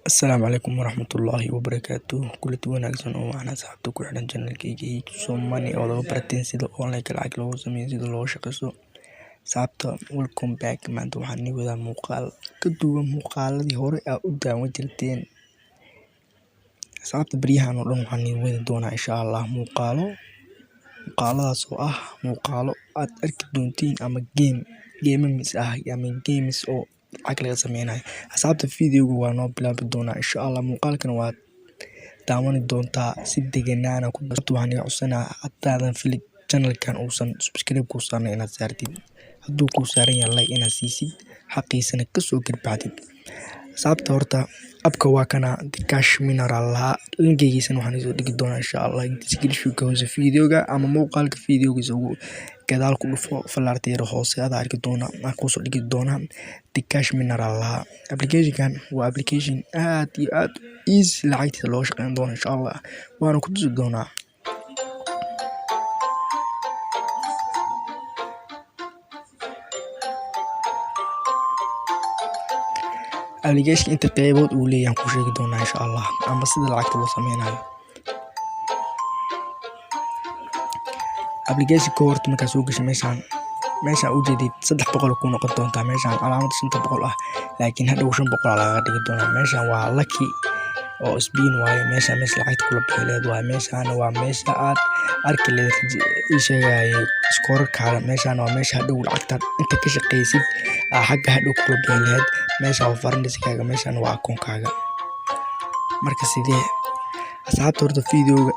السلام عليكم ورحمة الله وبركاته كل wanaagsan oo waxaan asxaabta ku xidhan channelkayga Somali oo lagu barteen sida online lacag loogu sameeyo sida loo shaqeysto asxaabta welcome back maanta waxaan idin wadaa muuqaal ka duwan muuqaaladii hore aad u daawan jirteen asxaabta baryahan oo dhan waxaan idin wadi doonaa insha Allah muuqaaladaas oo ah muuqaalo aad arki doontiin ama games ah ama games oo lacag laga sameynayo asxaabta videoga waa noo bilaabi doonaa insha Allah muuqaalkan waa daawan doontaa si deganaan ku dadku waxaan iga codsanaa hadaadan filig channelkan uusan subscribe ku saarnay inaad saartid hadduu ku saaran yahay like inaad siisid xaqiisana ka soo garbaadid asxaabta horta abka waa kana cash mineral linkigiisana waxaan soo dhigi doonaa insha Allah description-ka hoose videoga ama muuqaalka videogiisa ugu gadaal ku dhufo falaarteeda hoose aad arki doonaa aan ku soo dhigi doonaa cash mineral application-kan waa application aad iyo aad easy lacagtiisa loo shaqeyn doono insha Allah waana ku tusi doonaa application inta qeybood uu leeyahay ku sheegi doonaa insha Allah ama sida lacagta loo sameynayo application koorta marka soo gashay meeshaan u jeedid 300 ku noqon doontaa meeshaan calaamad 500 ah laakiin hadhow 500 laga dhigi doonaa meeshaan waa lucky oo spin waaye meeshaan lacagta kula bixileed waa meeshaan waa meesha aad arki leedahay ii sheegay scorecard meeshaan waa meesha hadhow lacagta inta ka shaqeysid xagga hadhow kula bixileed meeshaan waa farndiskaaga meeshaan waa akoonkaaga marka sidee asxaabta horta videoga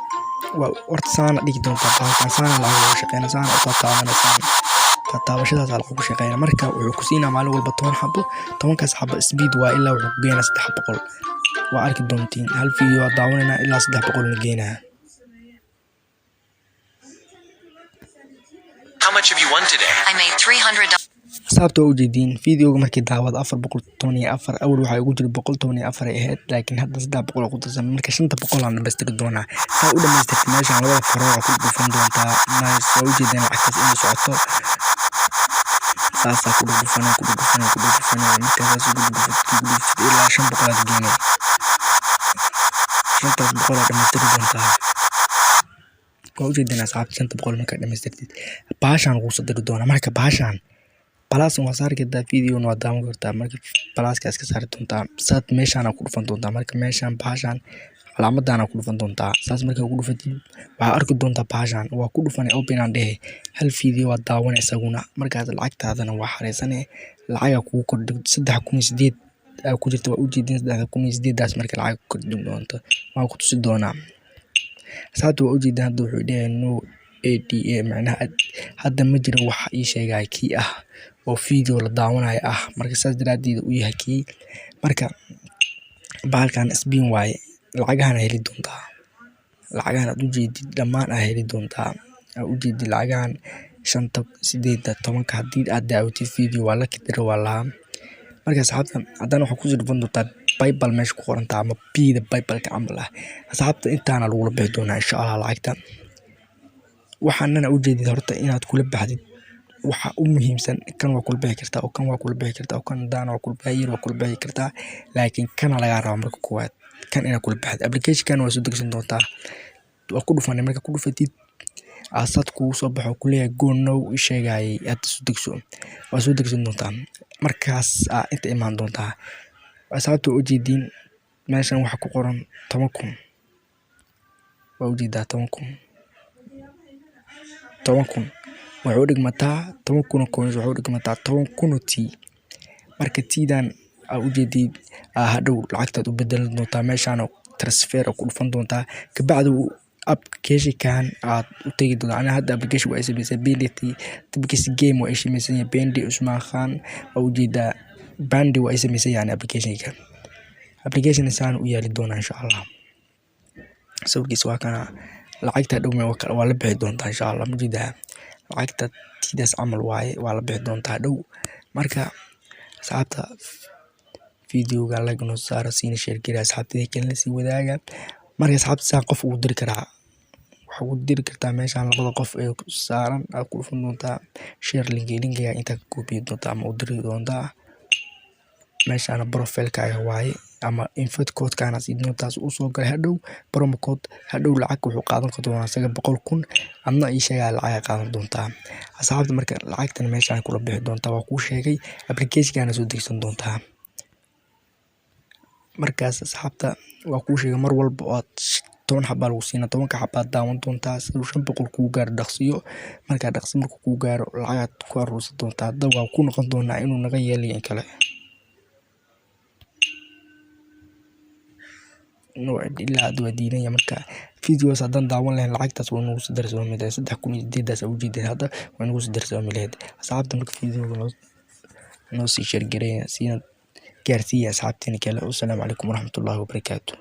warta saana dhigi doontaa baalkan saana lagu shaqeynaa saana u taabanaysan taabashadaas lagu ku shaqeynaa marka wuxuu ku siinaa maalin walba 10 xabo 10kaas xabo speed waa ilaa wuxuu ku geenaa 300 waa arki doontiin hal video aad daawanayna ilaa 300 la geenaa How much have you won today? I made $300. asxaabta u jeedin videoga markii daawad 414 awal waxa ugu jira 114 ahayd laakiin hadda 300 ku darsan marka 500 aan dhameystiri doonaa ha u dhameystirtay meeshaan labada farooq ku dhufan doontaa nice u jeedin lacagtaas in socoto saasa ku dhufan markaas ugu dhufan ilaa 500 geenay 500 dhameystiri doontaa u jeedin asxaabta 500 marka dhameystirtid baashaan ugu soo diri doonaa marka baashaan balas waa saar kada video no daawan kartaa marka balaska iska saar doontaa saad meeshaan ku dhufan doontaa marka meeshaan baashaan calaamadana ku dhufan doontaa saas marka ugu dhufatid waxa arki doontaa baashaan waa ku dhufanay open and dheh hal video waa daawan isaguna markaas lacagtaadana waa xareysane lacag ku kordhig 3,800 ku jirta waa u jeedin 3,800 daas marka lacag ku kordhin doonto waa ku tusi doonaa saad waa u jeedin hadda wuxuu dhahay no ADA macnaha hadda ma jiro wax ii sheegay kii ah oo video la daawanayo ah marka saas daraadid uu yahay kii marka baalkan spin waaye lacagahan heli doontaa lacagahan aad u jeedid dhamaan heli doontaa u jeedid lacagahan 5 8 10 hadii aad daawatid video waa la kidiro wala marka asxaabta hadana waxa ku soo dhufan doontaa Bible meesha ku qoran ama bida Bible-ka camal ah asxaabta intaana lagu bixi doonaa insha Allah lacagta waxaanana u jeedid horta inaad kula baxdid waxa u muhiimsan kan waa kula bixi kartaa oo kan waa kula bixi kartaa oo kan daan waa kula bixi kartaa laakiin kan laga rabo marka koowaad kan inaad kula baxdid application-kan waa soo degsan doontaa waa ku dhufanay marka ku dhufatid asad ku soo baxo kuleeyahay go now sheegay aad soo degso waa soo degsan doontaa markaas inta imaan doontaa asxaabta u jeedin meeshan waxa ku qoran 10,000 waa u jeedaa 10,000 wuxuu dhigmataa 10,000 coins wuxuu dhigmataa 10,000 tii marka tiidan aad u jeedid hadhow lacagtaad u bedelan doontaa meeshaan transfer ku dhufan doontaa ka bacdu application-kan aad u tagi doontaa hadda application waa SBC Ability tabkiis game waa ismeysan Bendi Usman Khan oo u jeeda Bendi waa ismeysan yani application saan u yaali doonaa insha Allah sawirkiisa waa kana lacagta dhow waa la bixi doontaa insha Allah mujida lacagta tiidaas camal waaye waa la bixi doontaa dhow marka asxaabta videoga like no saara siina share gareey asxaabtay kale si wadaaga marka asxaabta qof uu diri karaa waxa uu diri kartaa meeshaan labada qof ee saaran aad ku dhufan doontaa share linkiga inta ku copy doontaa ama u diri doontaa meeshaan profile-kaaga waaye ama invite code kana sii doontaas uu soo galay hadhow promo code hadhow lacag wuxuu qaadan doonaa isaga 100,000 adna ii sheegay lacag qaadan doontaa asxaabta marka lacagtan meeshaan kula bixi doontaa waa ku sheegay application-kana soo degsan doontaa markaas asxaabta waa ku sheegay mar walba oo 10 xabaa lagu siina 10 xabaa daawan doontaa sidoo 500 ku gaar dhaqsiyo marka dhaqsi markuu ku gaaro lacag ku aruursan doontaa hadda waa ku noqon doonaa inuu naga yeelay in kale no ilaa aad wadiinaya marka videos hadan daawan lahayn lacagtaas waa nagu soo darso mid 3,800 u jeedin hadda waa nagu soo darso mileed asxaabta marka videoga noo sii share gareeya siina gaarsiiya asxaabtina kale. Wassalaamu calaykum waraxmatullaahi wabarakaatuh.